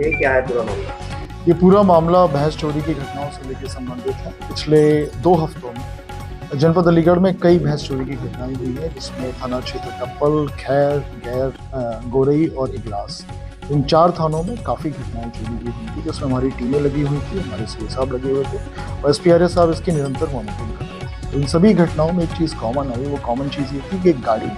है, क्या है पूरा मामला? ये पूरा मामला भैंस चोरी की घटनाओं से लेकर संबंधित है। पिछले 2 हफ्तों में जनपद अलीगढ़ में कई भैंस चोरी की घटनाएं हुई है, जिसमें थाना क्षेत्र टप्पल, खैर, गैर, गोरई और इगलास, इन 4 थानों में काफ़ी घटनाएं चोरी की हुई थी, जिसमें हमारी टीमें लगी हुई थी, हमारे सीए साहब लगे हुए थे और एसपीआरए साहब इसकी निरंतर मॉनिटरिंग कर रहे थे। तो इन सभी घटनाओं में एक चीज़ कॉमन आई। वो कॉमन चीज़ ये थी कि एक गाड़ी,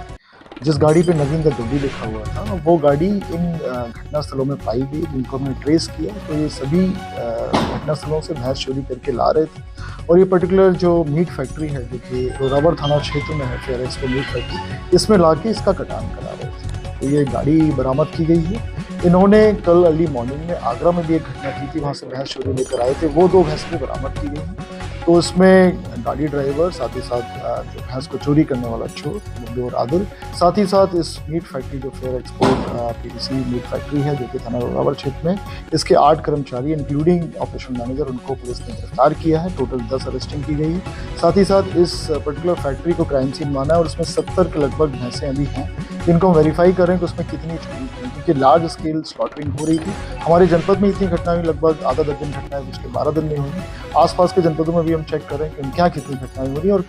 जिस गाड़ी पे नवीन द गड्डी लिखा हुआ था, वो गाड़ी इन घटना स्थलों में पाई गई, जिनको हमने ट्रेस किया। तो ये सभी घटना स्थलों से भैंस चोरी करके ला रहे थे और ये पर्टिकुलर जो मीट फैक्ट्री है, जो कि रोरावर थाना क्षेत्र में है, फेयर एक्सपो मीट फैक्ट्री, इसमें लाके इसका कटान करा रहे थे। तो ये गाड़ी बरामद की गई है। इन्होंने कल अर्ली मॉर्निंग में आगरा में भी एक घटना की थी, वहाँ से भैंस चोरी लेकर आए थे। वो 2 भैंसें भी बरामद की गई हैं। तो इसमें गाड़ी ड्राइवर, साथ ही साथ जो भैंस को चोरी करने वाला चोर मुंडू और आदिल, साथ ही साथ इस मीट फैक्ट्री जो fair export PDC meat factory है, जो कि थाना रोरावर क्षेत्र में, इसके 8 कर्मचारी इंक्लूडिंग ऑपरेशन मैनेजर, उनको पुलिस ने गिरफ्तार किया है। टोटल 10 अरेस्टिंग की गई है। साथ ही साथ इस पर्टिकुलर फैक्ट्री को क्राइम सीन माना है और उसमें 70 के लगभग भैंसें अभी हैं, जिनको हम वेरीफाई कर रहे हैं कि उसमें कितनी चोरी हुई, क्योंकि लार्ज स्केल स्लॉटरिंग हो रही थी। हमारे जनपद में इतनी घटनाएं लगभग आधा दर्जन घटनाएं पिछले 12 दिन में हुई। आसपास के जनपदों में भी हम चेक कर रहे हैं कि उनके यहाँ कितनी घटनाएं हो रही हैं और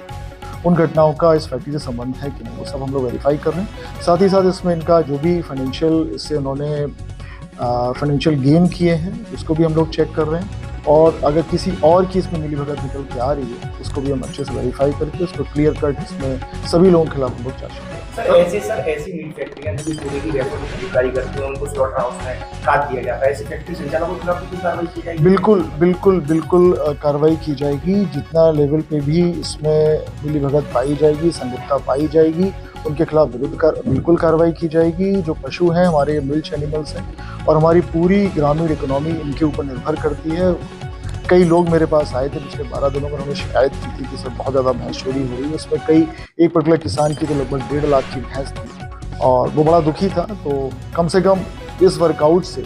उन घटनाओं का इस फैक्ट्री से संबंध है कि नहीं, वो सब हम लोग वेरीफाई कर रहे हैं। साथ ही साथ इसमें इनका जो भी फाइनेंशियल, इससे उन्होंने फाइनेंशियल गेन किए हैं, उसको भी हम लोग चेक कर रहे हैं। और अगर किसी और की इसमें मिलीभगत निकल के आ रही है, उसको भी हम अच्छे से वेरीफाई करके उसको क्लियर कट इसमें सभी लोगों के खिलाफ हम लोग चार्जशीट करें। सर ऐसी मीट फैक्ट्रियां जो चोरी की वैसे खरीदारी करती हैं, उनको स्लॉटर हाउस में काट दिया जाता है, ऐसी फैक्ट्री संचालकों के खिलाफ कोई कार्रवाई की जाएगी? बिल्कुल कार्रवाई की जाएगी। जितना लेवल पे भी इसमें मिलीभगत पाई जाएगी, संगठितता पाई जाएगी, उनके खिलाफ बिल्कुल कार्रवाई की जाएगी। जो पशु हैं, हमारे मिल्च एनिमल्स हैं और हमारी पूरी ग्रामीण इकोनॉमी इनके ऊपर निर्भर करती है। कई लोग मेरे पास आए थे पिछले 12 दिनों में, उन्होंने शिकायत की थी कि सर बहुत ज़्यादा भैंस चोरी हो रही है। उसमें एक पर्टिकुलर किसान की तो लगभग 1.5 लाख की भैंस थी और वो बड़ा दुखी था। तो कम से कम इस वर्कआउट से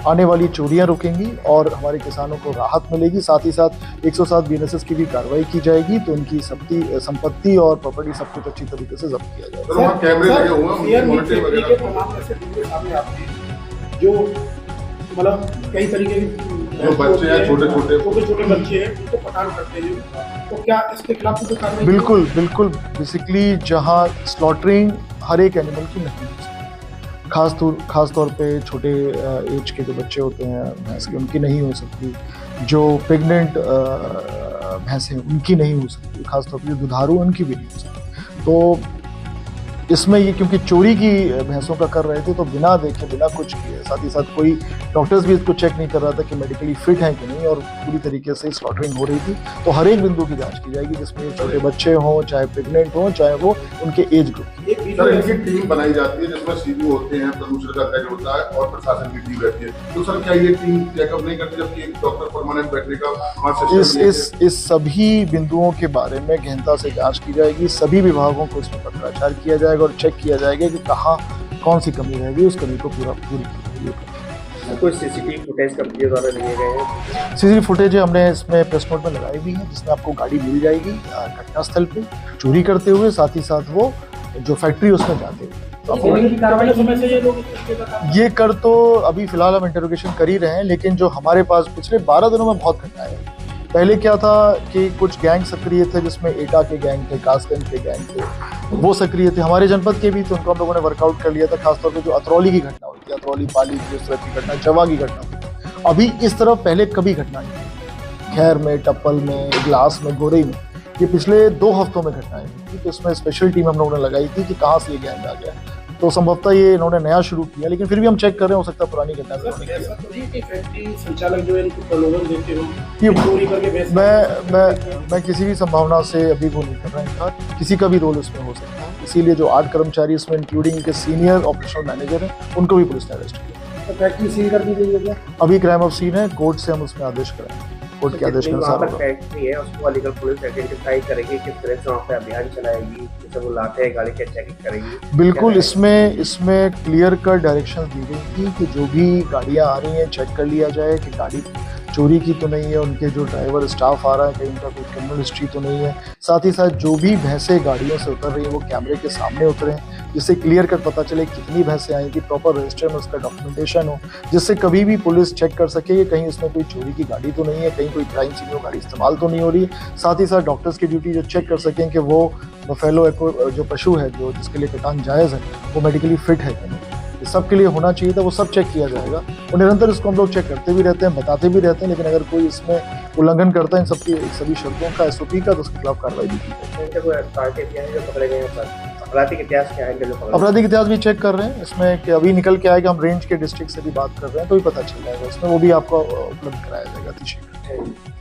आने वाली चोरियां रुकेंगी और हमारे किसानों को राहत मिलेगी। साथ ही साथ 107 बीएनएसएस की भी कार्रवाई की जाएगी, तो उनकी संपत्ति और प्रॉपर्टी सब कुछ अच्छी तरीके से जब्त किया जाएगा। जो मतलब कई तरीके के बच्चे हैं, छोटे छोटे बच्चे हैं, उनको पठान करते हैं, तो क्या इसके खिलाफ कोई कार्रवाई? बिल्कुल बेसिकली जहां स्लॉटरिंग हर एक एनिमल की नहीं हो सकती, खास तौर पे छोटे एज के जो बच्चे होते हैं भैंस के, उनकी नहीं हो सकती। जो प्रेग्नेंट भैंसें उनकी नहीं हो सकती, खासतौर पर जो दुधारू, उनकी भी नहीं हो सकती। तो इसमें ये क्योंकि चोरी की भैंसों का कर रहे थे, तो बिना देखे, बिना कुछ किए, साथ ही साथ कोई डॉक्टर्स भी इसको चेक नहीं कर रहा था कि मेडिकली फिट है कि नहीं, और पूरी तरीके से स्लॉटरिंग हो रही थी। तो हर एक बिंदु की जांच की जाएगी, जिसमें छोटे बच्चे हों, चाहे प्रेग्नेंट हों, चाहे वो उनके एज ग्रुप। सर, इनकी टीम बनाई जाती है जिसमें सीईओ होते हैं, प्रदूषण का हेड होता है और प्रशासन की टीम रहती है। तो सर क्या ये टीम चेकअप नहीं करती जबकि एक डॉक्टर परमानेंट बैठने का? इस सभी बिंदुओं के बारे में गहनता से जांच की जाएगी। सभी विभागों को इसमें पत्राचार किया जाएगा और चेक किया जाएगा कि कहाँ कौन सी कमी रहेगी, उस कमी को पूरी कोई सीसीटीवी फुटेज कंपनी द्वारा लिए गए हैं? सीसीटीवी फुटेज हमने इसमें प्रेस नोट में लगाई हुई है, जिसमें आपको गाड़ी मिल जाएगी घटनास्थल पे चोरी करते हुए, साथ ही साथ वो जो फैक्ट्री उसमें जाते हुए। ये कर तो अभी फिलहाल हम इंटरोगेशन कर ही रहे हैं, लेकिन जो हमारे पास पिछले 12 दिनों में बहुत घटनाएं हैं। पहले क्या था कि कुछ गैंग सक्रिय थे, जिसमें एटा के गैंग थे, कासगंज के गैंग थे, वो सक्रिय थे। हमारे जनपद के भी थे, उनको हम लोगों ने वर्कआउट कर लिया था। खासतौर पे जो अतरौली की घटना हुई थी, अतरौली पाली की उस तरह की घटना, जवा की घटना हुई थी, अभी इस तरफ पहले कभी घटना नहीं हुई। खैर में, टप्पल में, इगलास में, गोरई में, ये पिछले 2 हफ्तों में घटनाएं हुई थी। तो इसमें स्पेशल टीम हम लोगों ने लगाई थी कि कहाँ से ये गैंग आ गया। तो संभवतः ये इन्होंने नया शुरू किया, लेकिन फिर भी हम चेक कर रहे हैं, हो सकता है पुरानी घटना से उन्होंने किया। मैं किसी भी संभावना से अभी वो नहीं कर रहा हूँ, किसी का भी रोल इसमें हो सकता है। इसीलिए जो 8 कर्मचारी इसमें इंक्लूडिंग इनके सीनियर ऑपरेशनल मैनेजर हैं, उनको भी पुलिस ने अरेस्ट किया। तो फैक्ट्री सील कर दी गई है क्या? अभी क्राइम ऑफ सीन है, कोर्ट से हम उसमें आदेश कराएंगे। कोर्ट के आदेश के अनुसार फैक्ट्री है, उसको अलीगढ़ पुलिस आइडेंटिफाई करेगी, किस तरह से वहाँ पे अभियान चलाएगी, जैसे वो लाते हैं गाड़ी की चेकिंग करेगी। बिल्कुल, इसमें क्लियर कट डायरेक्शन दी गई थी कि जो भी गाड़ियाँ आ रही हैं चेक कर लिया जाए कि गाड़ी चोरी की तो नहीं है, उनके जो ड्राइवर स्टाफ आ रहा है कहीं उनका कोई क्रिमिनल हिस्ट्री तो नहीं है। साथ ही साथ जो भी भैंसें गाड़ियों से उतर रही हैं वो कैमरे के सामने उतरे हैं, जिससे क्लियर कट पता चले कितनी भैंसें आई थी, प्रॉपर रजिस्टर में उसका डॉक्यूमेंटेशन हो, जिससे कभी भी पुलिस चेक कर सके कि कहीं उसमें कोई चोरी की गाड़ी तो नहीं है, कहीं कोई क्राइम सीन में गाड़ी इस्तेमाल तो नहीं हो रही है। साथ ही साथ डॉक्टर्स की ड्यूटी जो चेक कर सकें कि वो बफेलो जो पशु है जो जिसके लिए कटान जायज़ है वो मेडिकली फिट है कि नहीं, ये सब के लिए होना चाहिए था, वो सब चेक किया जाएगा। और निरंतर इसको हम लोग चेक करते भी रहते हैं, बताते भी रहते हैं, लेकिन अगर कोई इसमें उल्लंघन करता है इन सबकी सभी शर्तों का, SOP का, तो उसके खिलाफ कार्रवाई भी की जाएगी। इनके कोई पार्टी भी हैं जो पकड़े गए हैं सर? आपराधिक इतिहास क्या है इनके जो पकड़े गए? आपराधिक इतिहास भी चेक कर रहे हैं इसमें, कि अभी निकल के आएगा, हम रेंज के डिस्ट्रिक्ट से भी बात कर रहे हैं तो भी पता चल जाएगा, उसमें वो भी आपको उपलब्ध कराया जाएगा अतिशीघ्र।